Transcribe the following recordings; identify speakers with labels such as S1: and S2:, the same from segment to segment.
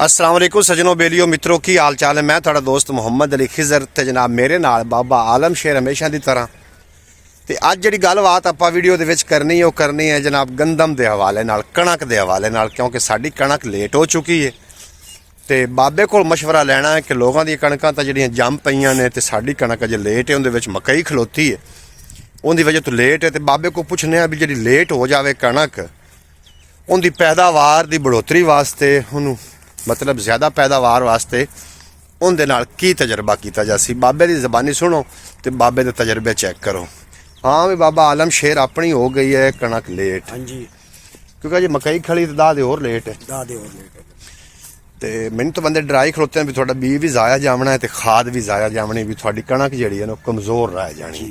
S1: अस्सलाम वालेकुम सजनों बेलियो मित्रों की हाल चाल है। मैं थोड़ा दोस्त मुहम्मद अली खिजर ते जनाब मेरे नाल बाबा आलम शेर हमेशा की तरह ते अज जिहड़ी गलबात आपां वीडियो दे विच करनी है जनाब गंदम के हवाले नाल, कणक के हवाले नाल, क्योंकि साडी कणक लेट हो चुकी है ते बाबे कोल मशवरा लेना है कि लोगों दी कणकां तां जिहड़ियां जम पईयां ने ते साडी कणक अजे लेट है, उहदे विच मकई खलोती है, उहदी वजह तो लेट है। ते बाबे को पुछने आ भी जिहड़ी लेट हो जावे कणक उहदी पैदावार की बढ़ोतरी वास्ते, उहनूं मतलब ज़्यादा पैदावार वास्ते उनके नाल की तजर्बा किया जासी। बाबे की ज़बानी सुनो तो बाबे के तजर्बे चेक करो। हाँ भी बाबा आलम शेर अपनी हो गई है कणक लेट।
S2: हाँ जी,
S1: क्योंकि जी मकई खड़ी तो दादे और लेट है, तो मैंने तो बंदे डराई खलोते हैं भी थोड़ा बीज भी जाया जावना है तो खाद भी जाया जावनी, भी थोड़ी कणक जी है ना कमज़ोर रह जानी।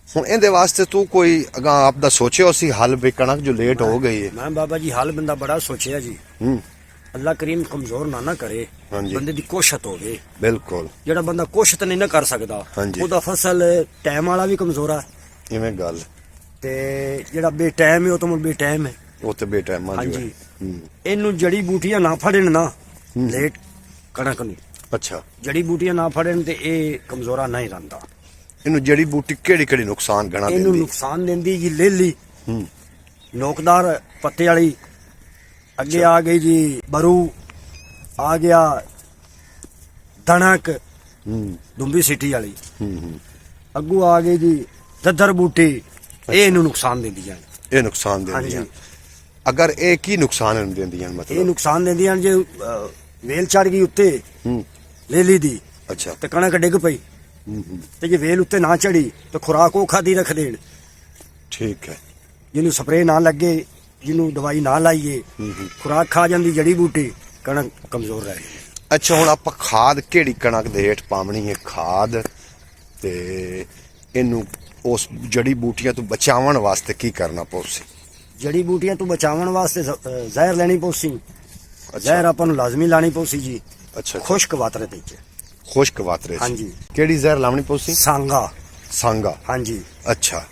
S1: हुण इहदे वास्ते तू कोई अगां आपदा सोचे उसी हल भी कणक जो लेट हो गई है?
S2: मैं बाबा जी हल बंदा बड़ा सोचिया जी। अल्लाह करीम कमजोर ना करे, बंदे दी कोशत होवे।
S1: बिल्कुल,
S2: जेड़ा बंदा कोशत नहीं ना कर सकदा ओदा फसल टाइम वाला भी कमजोर है।
S1: इवें गल
S2: ते जेड़ा बेटाइम है ओ तो बेटाइम है,
S1: वो तो बेटाइम।
S2: हां जी, इनू जड़ी बूटियां ना फड़न ना लेट कणक नू। अच्छा, जड़ी बूटियां ना फड़न ते ए कमजोरा नहीं रहंदा।
S1: इनू जड़ी बूटी केड़ी नुकसान गणा देंदी?
S2: इनू नुकसान देंदी जी लेली, नोकदार पत्ते वाली, अगे आ गई जी बरू, आ गया दणक दुम्बी सिटी वाली, अगू आ गई जी ददर बूटी। ये इनू नुकसान देंदियां, ये
S1: नुकसान देंदियां। अगर ए की नुकसान देंदियां मतलब? ये
S2: नुकसान देंदियां जे वेल चढ़ गई उत्ते लेली दी,
S1: अच्छा,
S2: ते कणक डिग पई, ते जे वेल उत्ते ना चढ़ी तो खुराक वो खादी रख देन। ठीक है, जिन्नू स्प्रे ना लगे, जिन्नू दवाई ना लाइए, खुराक खा जाती जड़ी बूटी, कणक कमजोर रहे।
S1: अच्छा, हुण आपां खाद केड़ी कणक दे हेठ पावणी है? खाद ते इनू उस जड़ी बूटियां तो बचावन वास्ते की करना पौसी?
S2: जड़ी बूटियां तो बचावन वास्ते जहर लेनी पौसी। जहर आपां नू लाजमी लानी पौसी जी। अच्छा, खुश्क वातरे ते,
S1: खुश्क वातरे? हाँ जी। केड़ी जहर लावनी पौसी? सांगा। सांगा, हाँ जी। अच्छा,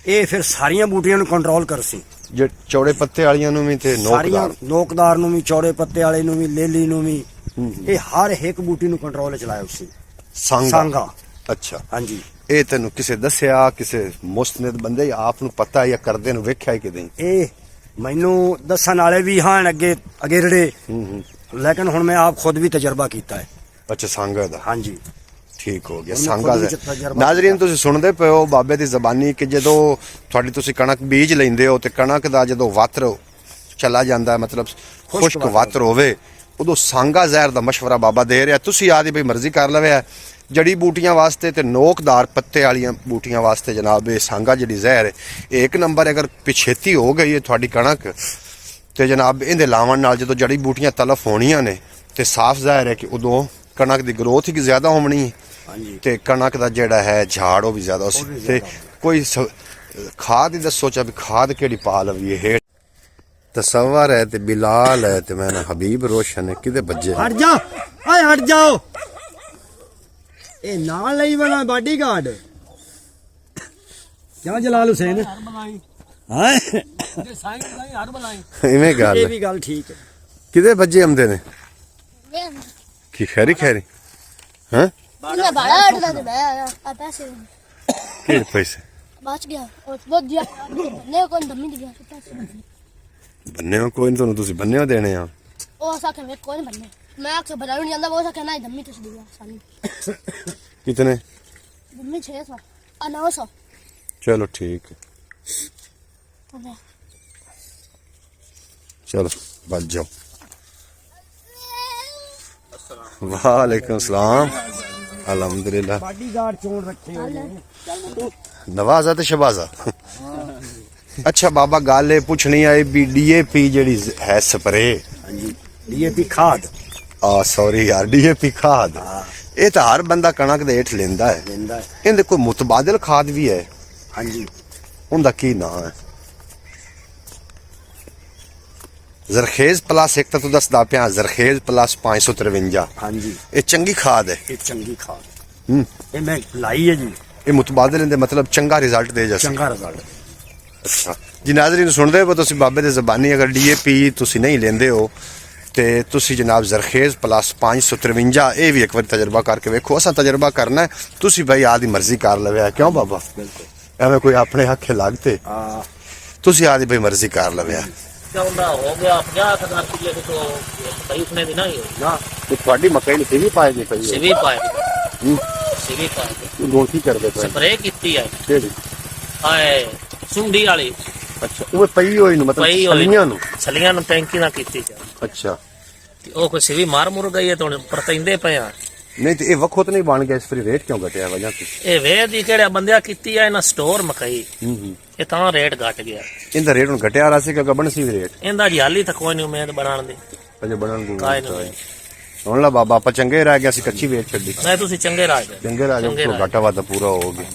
S2: ये फिर सारियां बूटियां नू कंट्रोल करसी,
S1: जे चौड़े पत्ते वालियां नू भी ते
S2: नोकदार नू भी, चौड़े पत्ते वाले नू भी, लेली नू भी, ये हर एक बूटी नू कंट्रोल च लाया उसी सांगा। अच्छा, हाँ जी।
S1: ये तेन किसे दसिया, किसे मुस्तनिद बंदे आप नू पता या करदे नू वेख्या कि नहीं?
S2: ए मैनू दसन वाले भी हाँ अगे अगेरड़े, लेकिन हुण मैं आप खुद भी तजर्बा कीता है।
S1: अच्छा, सांगा दा? हाँ जी, ठीक हो गया। सांगा नाज़रीन तुसीं सुणदे पे हो बाबे दी ज़बानी कि जदों तुहाडी तुसीं कणक बीज लैंदे हो ते कणक दा जदों वातर चला जांदा है, मतलब खुश्क वातर होवे, उदों सांगा जहर दा मशवरा बाबा दे रहा। तुसीं आदी भाई मर्जी कर लवे जड़ी बूटियां वास्ते ते नोकदार पत्ते वालियां बूटियां वास्ते जनाब ये सांगा जड़ी जहर है एक नंबर। अगर पिछेती हो गई है तुहाडी कणक ते जनाब इहदे लावन नाल जदों जड़ी बूटियां तलफ होणियां ने ते साफ ज़ाहिर है कि उदों कणक दी ग्रोथ ही ज्यादा होनी है ते कणक दा जेड़ा है झाड़ वो भी ज्यादा ते कोई खाद ही दसो चा भी खाद केड़ी पा लवीए? हेठ तसव्वुर है ते बिलाल है ते मैं हबीब रोशन है, किदे बज्जे?
S2: हट जा, ओए हट जाओ, ए नाल लई बना बॉडीगार्ड क्या जलाल हुसैन? हां जे साईं बनाई हर बनाई
S1: इवें गल,
S2: ये भी गल ठीक है।
S1: किदे बज्जे आंदे ने की खैरी खैरी? हां
S3: मैं बड़ा अड़दा ते मैं पैसे
S1: केड़े पैसे
S3: बच गया और बहुत दिया ने कोई दम्मी दिया पैसे
S1: बन्ने हो कोई तो तुसी बन्ने हो देने आ
S3: ओ साके में कोई बन्ने मैं अक्सर बनाने नहीं जांदा, वो साके ना दम्मी तुस दिया सानी।
S1: कितने?
S3: दम्मी 600 और 900।
S1: चलो ठीक है, चलो बच जाओ। वालेकुम सलाम, अल्हम्दुलिल्लाह।
S2: बॉडीगार्ड चोन रखे हो
S1: नवाजा ते शबाजा। अच्छा बाबा गल पुछनी आई भी डीएपी जेड़ी है स्प्रे,
S2: डीएपी खाद,
S1: सॉरी यार डीएपी खाद, ये तो हर बंदा कणक दे हेठ लेंदा है, इहदे कोई मुतबादिल खाद भी है?
S2: हाँ जी,
S1: उनका की नाम है? जरखेज प्लस एक तो दसदा पिया, जरखेज प्लस 553। हाँ जी, ये चंगी खाद है,
S2: ये चंगी खाद ये मैं लाई है जी।
S1: ये मुतबादिल दे मतलब चंगा रिजल्ट दे जैसे?
S2: चंगा रिजल्ट।
S1: अच्छा जी नाज़रीन सुनदे हो तुसीं बाबे दी ज़बानी, अगर डीएपी तुसीं नहीं लेंदे हो ਤੇ ਤੁਸੀਂ ਜਨਾਬ ਜ਼ਰਖੇਜ਼ ਪਲੱਸ 553 ਇਹ ਵੀ ਇੱਕ ਵਾਰ ਤਜਰਬਾ ਕਰਕੇ ਵੇਖੋ। ਅਸਾਂ ਤਜਰਬਾ ਕਰਨਾ ਹੈ, ਤੁਸੀਂ ਭਾਈ ਆਦੀ ਮਰਜ਼ੀ ਕਰ ਲਵੇ, ਕਿਉਂ ਬਾਬਾ? ਐਵੇਂ ਕੋਈ ਆਪਣੇ ਹੱਥੇ ਲੱਗਤੇ ਤੁਸੀਂ ਆਦੀ ਭਾਈ ਮਰਜ਼ੀ ਕਰ ਲਵੇ।
S4: ਹੋ ਗਿਆ 50,000 ਰੁਪਏ ਤੋਂ ਸਹੀ ਉਸਨੇ ਦਿਨਾ ਹੀ
S1: ਨਾ ਤੇ ਤੁਹਾਡੀ ਮਕਈ ਨੂੰ ਸਿਵੀ ਪਾਏਗੀ ਪਈ
S4: ਸਿਵੀ ਪਾਏ ਸਿਵੀ ਪਾਏ
S1: ਲੋਨ ਕੀ ਕਰਦੇ ਪਏ?
S4: ਸਪਰੇ ਕੀਤੀ ਹੈ
S1: ਕਿਹੜੀ?
S4: ਹਾਏ ਸੁੰਡੀ ਵਾਲੀ।
S1: ਅੱਛਾ ਉਹ ਪਈ ਹੋਈ ਨੂੰ ਮਤਲਬ
S4: ਪਈ ਹੋਈ
S1: ਛਲੀਆਂ ਨੂੰ?
S4: ਛਲੀਆਂ ਨੂੰ ਟੈਂਕੀ ਨਾਲ ਕੀਤੀ ਜਾ।
S1: ਅੱਛਾ
S4: ਤੇ ਉਹ ਕੋਈ ਸਿਵੀ ਮਾਰ ਮੁਰ ਗਈ ਹੈ ਤਾਂ ਪਰਤੈਂਦੇ ਪਏ ਆ।
S1: ਨਹੀਂ ਤੇ ਇਹ ਵੱਖੋ ਤਾਂ ਨਹੀਂ ਬਣ ਗਿਆ, ਇਸ ਫਰੀ ਰੇਟ ਕਿਉਂ ਘਟਿਆ ਵਜ੍ਹਾ ਕੀ?
S4: ਇਹ ਵੇਦ ਦੀ ਕਿਹੜਾ ਬੰਦਿਆ ਕੀਤੀ ਆ ਇਹਨਾਂ ਸਟੋਰ ਮਕਈ, ਇਹ ਤਾਂ ਰੇਟ ਘਟ ਗਿਆ।
S1: ਇਹਦਾ ਰੇਟ ਹੁਣ ਘਟਿਆ ਰਹਾ ਸੀ ਕਿ ਗੱਬਣ ਸੀ ਵੀ ਰੇਟ?
S4: ਇਹਦਾ ਜੀ ਹਾਲੀ ਤੱਕ ਕੋਈ ਨਹੀਂ ਉਮੀਦ ਬਣਾਉਣ ਦੀ।
S1: ਅਜੇ ਬਣਨ ਦੀ
S4: ਕਾਇ ਨਹੀਂ।
S1: ਹੁਣ ਲਾ ਬਾਬਾ ਆਪਾਂ ਚੰਗੇ ਰਹਿ ਗਿਆ ਸੀ, ਕੱਚੀ ਵੇਚ ਛੱਡੀ।
S4: ਨਹੀਂ ਤੁਸੀਂ ਚੰਗੇ ਰਾਜ ਦੇ
S1: ਚੰਗੇ ਰਾਜ ਤੋਂ ਘਾਟਾ ਵਾਧਾ ਪੂਰਾ ਹੋ ਗਿਆ।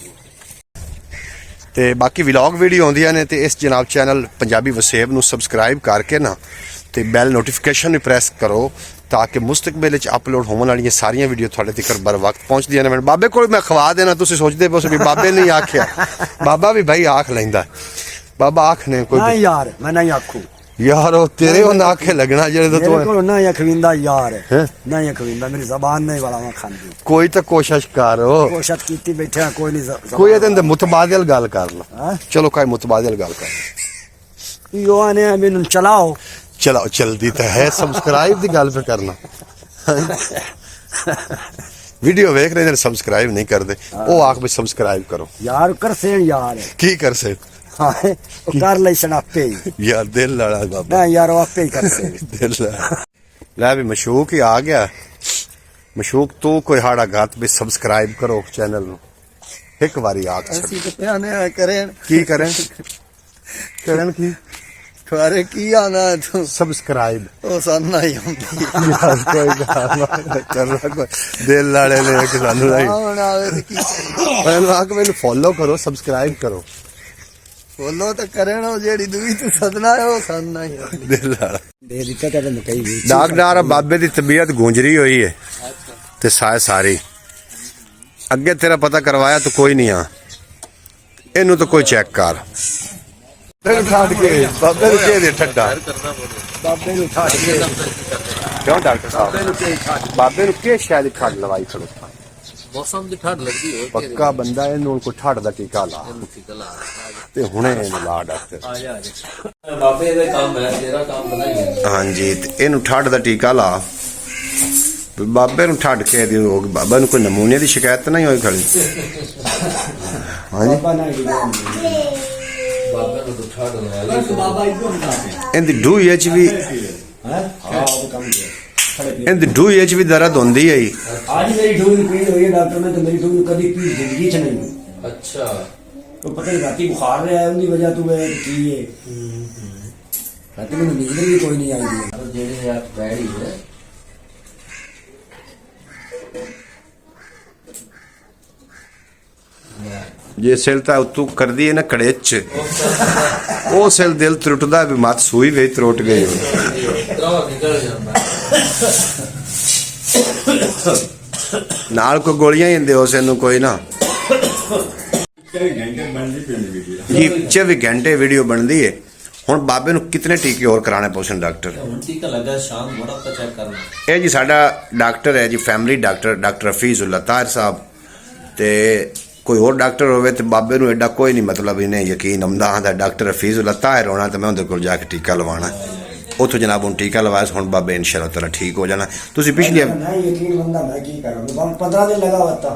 S1: ਤੇ ਬਾਕੀ ਵਲੌਗ ਵੀਡੀਓ ਆਉਂਦੀਆਂ ਨੇ ਤੇ ਇਸ ਜਨਾਬ ਚੈਨਲ ਪੰਜਾਬੀ ਵਸੇਬ ਨੂੰ ਸਬਸਕ੍ਰਾਈਬ ਕਰਕੇ ਨਾ ਤੇ ਬੈਲ ਨੋਟੀਫਿਕੇਸ਼ਨ ਵੀ ਪ੍ਰੈਸ ਕਰੋ ਤਾਂ ਕਿ ਮੁਸਤਕਬਲ ਵਿੱਚ ਅਪਲੋਡ ਹੋਣ ਵਾਲੀਆਂ ਸਾਰੀਆਂ ਵੀਡੀਓ ਤੁਹਾਡੇ ਤੱਕ ਬਰ ਵਕਤ ਪਹੁੰਚਦੀਆਂ ਨੇ। ਬਾਬੇ ਕੋਲ ਮੈਂ ਖਵਾ ਦੇਣਾ, ਤੁਸੀਂ ਸੋਚਦੇ ਪਏ ਵੀ ਬਾਬੇ ਨਹੀਂ ਆਖਿਆ, ਬਾਬਾ ਵੀ ਭਾਈ ਆਖ ਲੈਂਦਾ। ਬਾਬਾ ਆਖ ਨੇ ਕੋਈ
S2: ਨਹੀਂ ਯਾਰ ਮੈਂ ਨਹੀਂ ਆਖੂ
S1: ਯਾਰ, ਉਹ ਤੇਰੇ ਉਹ ਆਖੇ ਲੱਗਣਾ ਜਿਹੜੇ
S2: ਮੇਰੇ
S1: ਤੂੰ
S2: ਕੋਲ ਨਾ ਅਖਵਿੰਦਾ ਯਾਰ
S1: ਹੈਂ?
S2: ਨਹੀਂ ਅਖਵਿੰਦਾ, ਮੇਰੀ ਜ਼ਬਾਨ ਨਹੀਂ ਵਾਲਾ ਖਾਂਦੀ।
S1: ਕੋਈ ਤਾਂ ਕੋਸ਼ਿਸ਼ ਕਰੋ,
S2: ਕੋਸ਼ਿਸ਼ ਕੀਤੀ ਬੈਠਿਆ ਕੋਈ ਨਹੀਂ।
S1: ਕੋਈ ਇਹਦੇ ਅੰਦਰ ਮੁਤਬਾਦਲ ਗੱਲ ਕਰ ਲਾ।
S2: ਹਾਂ
S1: ਚਲੋ ਕੋਈ ਮੁਤਬਾਦਲ ਗੱਲ ਕਰ।
S2: ਯੋ ਆਨੇ ਮੈਨੂੰ ਚਲਾਓ।
S1: ਚਲੋ ਚਲਦੀ ਤਾਂ ਹੈ, ਸਬਸਕ੍ਰਾਈਬ ਦੀ ਗੱਲ पे ਕਰਨਾ। ਵੀਡੀਓ ਵੇਖ ਰਹੇ ਨੇ ਸਬਸਕ੍ਰਾਈਬ ਨਹੀਂ ਕਰਦੇ, ਉਹ ਆਖ ਵੀ ਸਬਸਕ੍ਰਾਈਬ ਕਰੋ
S2: ਯਾਰ ਕਰ ਸੇਣ ਯਾਰ
S1: ਕੀ ਕਰ ਸੇ
S2: ਹਾਂ ਉਹ ਕਰ ਲੈ ਸਣਾਪੇ
S1: ਯਾਰ ਦਿਲ ਲੜਾ ਬਾਬਾ
S2: ਨਾ ਯਾਰ ਉਹ ਆਪੇ ਹੀ ਕਰ ਸੇ
S1: ਦਿਲ ਲੈ ਵੀ ਮਸ਼ੂਕ ਹੀ ਆ ਗਿਆ। ਮਸ਼ੂਕ ਤੂੰ ਕੋਈ ਹਾੜਾ ਗਾਤ ਵੀ ਸਬਸਕ੍ਰਾਈਬ ਕਰੋ ਚੈਨਲ ਨੂੰ ਇੱਕ ਵਾਰੀ ਆਖ
S2: ਅਸੀਂ ਤੇ ਪਿਆਨੇ ਕਰਨ
S1: ਕੀ ਕਰਨ ਕੀ
S2: ਖਵਾਰੇ ਕੀ ਆਣਾ ਤੂੰ
S1: ਸਬਸਕ੍ਰਾਈਬ
S2: ਉਹ ਸਾਨਾ ਹੀ ਹੁੰਦੀ
S1: ਯਾਰ ਕੋਈ ਗੱਲ ਕਰਨਾ ਕੋਈ ਦਿਲ ਲੜੇ ਨੇ ਕਿ ਸਾਨੂੰ ਨਹੀਂ
S2: ਹੁਣ ਆਵੇ ਤੇ ਕੀ
S1: ਮੈਨੂੰ ਆਖ ਮੈਨੂੰ ਫੋਲੋ ਕਰੋ ਸਬਸਕ੍ਰਾਈਬ ਕਰੋ
S2: ਬੋਲੋ ਤਾਂ ਕਰਨ ਉਹ ਜਿਹੜੀ ਦੂਈ ਤੂੰ ਸਦਨਾ ਹੈ ਉਹ ਸਾਨਾ ਹੀ
S1: ਦਿਲ ਲੜਾ
S2: ਦੇ ਦਿੱਤਾ ਤਾਂ ਮਕਈ ਵੀ
S1: ਡਾਕਟਰ ਬਾਬੇ ਦੀ ਤਬੀਅਤ ਗੂੰਜਰੀ ਹੋਈ ਹੈ ਤੇ ਸਾਰੀ ਅੱਗੇ ਤੇਰਾ ਪਤਾ ਕਰਵਾਇਆ ਤਾਂ ਕੋਈ ਨਹੀਂ ਆ ਇਹਨੂੰ ਤਾਂ ਕੋਈ ਚੈੱਕ ਕਰ ਠਾੜ ਕੇ ਬਾਬੇ ਨੂੰ ਕਿਹ ਦੇ ਠੱਡਾ
S2: ਬਾਬੇ ਨੂੰ ਠਾੜ ਕੇ
S1: ਕਿਉਂ ਡਾਕਟਰ ਸਾਹਿਬ ਬਾਬੇ ਨੂੰ ਕਿਹ ਸ਼ਾਇਦ ਠੱਡ ਲਵਾਈ ਖੜੋ
S4: ਮੌਸਮ ਦੀ ਠੰਡ ਲੱਗਦੀ ਹੋਏ
S1: ਪੱਕਾ ਬੰਦਾ ਇਹਨੂੰ ਕੋਈ ਠੱਡ ਦਾ ਟੀਕਾ ਲਾ ਤੇ ਹੁਣੇ ਇਹਨੂੰ ਲਾ ਡਾਕਟਰ
S4: ਆ ਜਾ ਬਾਬੇ ਦਾ ਕੰਮ ਹੈ, ਤੇਰਾ ਕੰਮ ਤਾਂ ਨਹੀਂ ਹੈ।
S1: ਹਾਂਜੀ ਤੇ ਇਹਨੂੰ ਠੱਡ ਦਾ ਟੀਕਾ ਲਾ ਬਾਬੇ ਨੂੰ ਠੱਡ ਕੇ ਦੀ ਹੋ ਬਾਬਾ ਨੂੰ ਕੋਈ ਨਮੂਨੇ ਦੀ ਸ਼ਿਕਾਇਤ ਤਾਂ ਨਹੀਂ ਹੋਈ ਖੜੀ ਹਾਂਜੀ
S2: ਬਾਬਾ ਨਾ
S4: ਬਾਬੇ ਨੂੰ ਦੁੱਠਾ ਡਲਵਾ
S2: ਬਾਬਾ ਇੱਕੋ ਹੁੰਦਾ
S1: ਇਹਦੀ ਡੂਈ ਵਿੱਚ ਵੀ
S2: ਹੈ ਹਾਂ ਉਹ ਕੰਮ ਹੈ
S1: ਇਹਦੀ ਡੂਈ ਵਿੱਚ ਵੀ ਦਰਦ ਹੁੰਦੀ ਹੈ
S2: आज मेरी ठोड़ी पीड़ हुई है डॉक्टर ने तो मेरी ठोड़ी कभी पीड़ जिंदगी च नहीं हुई
S4: अच्छा
S2: तो पता नहीं राती बुखार रहा है उनकी वजह तो है की है राती में नींद भी कोई नहीं आई थी
S4: ਜਿਹੜੇ ਆ ਪੈੜੀ ਹੈ
S1: ਜੇ ਸਿਲ ਤਾਂ ਉਤੋਂ ਕਰਦੀ ਹੈ ਨਾ ਕੜੇ ਚ ਉਹ ਸਿਲ ਦਿਲ ਟੁੱਟਦਾ ਵੀ ਮਤ ਸੂਈ ਵੇ ਤਰੁੱਟ ਗਈ
S4: ਤਰੋ ਨਿਕਲ ਜਾਂਦਾ
S1: ਨਾਲ ਕੋਈ ਗੋਲੀਆਂ ਹੀ ਦਿਓ ਨੂੰ ਕੋਈ ਨਾ ਜੀ 24 ਘੰਟੇ ਵੀਡੀਓ ਬਣਦੀ ਹੈ। ਹੁਣ ਬਾਬੇ ਨੂੰ ਕਿਤਨੇ ਟੀਕੇ ਹੋਰ ਕਰਾਣੇ ਪਉਸਨ ਡਾਕਟਰ?
S4: ਹੁਣ ਟੀਕਾ ਲੱਗਾ ਸ਼ਾਮ ਬੜਾ ਚੈੱਕ ਕਰਨਾ।
S1: ਇਹ ਜੀ ਸਾਡਾ ਡਾਕਟਰ ਹੈ ਜੀ ਫੈਮਿਲੀ ਡਾਕਟਰ ਹਫੀਜ਼ੁੱਲਾ ਤਾਹਿਰ ਸਾਹਿਬ ਤੇ ਕੋਈ ਹੋਰ ਡਾਕਟਰ ਹੋਵੇ ਤੇ ਬਾਬੇ ਨੂੰ ਐਡਾ ਕੋਈ ਨਹੀਂ ਮਤਲਬ ਇਹਨੇ ਯਕੀਨ ਆਉਂਦਾ ਦਾ ਡਾਕਟਰ ਹਫੀਜ਼ੁੱਲਾ ਤਾਹਿਰ ਹੋਣਾ ਤੇ ਮੈਂ ਉਹਦੇ ਕੋਲ ਜਾ ਕੇ ਟੀਕਾ ਲਵਾਉਣਾ ਉੱਥੋਂ ਜਨਾਬ ਹੁਣ ਟੀਕਾ ਲਵਾਇਆ ਹੁਣ ਬਾਬੇ ਇਨਸ਼ਾਅੱਲਾ ਤਾਲਾ ਠੀਕ ਹੋ ਜਾਣਾ। ਤੁਸੀਂ ਪਿਛਲੀ
S2: नहीं यकीन बंदा मैं की करूं 15 दिन लगा हुआ था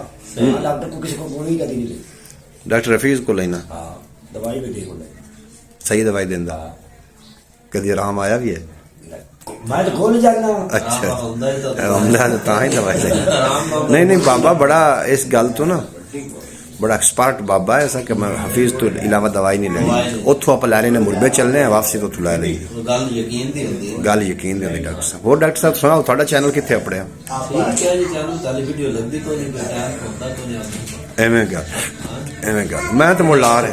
S2: डॉक्टर को किसी को गोली कभी नहीं दी
S1: ਡਾਕਟਰ ਹਫੀਜ਼ ਕੋਲ ਲੈਣਾ
S2: हां दवाई भी देखो ले
S1: ਸਹੀ ਦਵਾਈ ਦਿੰਦਾ ਕਦੀ ਆਰਾਮ ਆਇਆ ਵੀ ਹੈ?
S2: मैं तो खोल जाना
S1: ਅੱਛਾ ਆਉਂਦਾ ਤਾਂ ਹੀ ਦਵਾਈ ਲਈ ਨਹੀਂ ਬਾਬਾ ਬੜਾ ਇਸ ਗੱਲ ਤੋਂ ਨਾ बड़ा एक्सपर्ट बाबा है ऐसा कि मैं हफीज तो इलावा दवाई नहीं लेनी उतो आप लैने ने मुड़बे चलने वापसी तो उतो लै ली गल यकीन दी होंदी डॉक्टर साहब। होर डॉक्टर साहब सुनाओ थोड़ा चैनल कित्थे अपड़िया? एवें गल मैं तो मुड़ ला रहा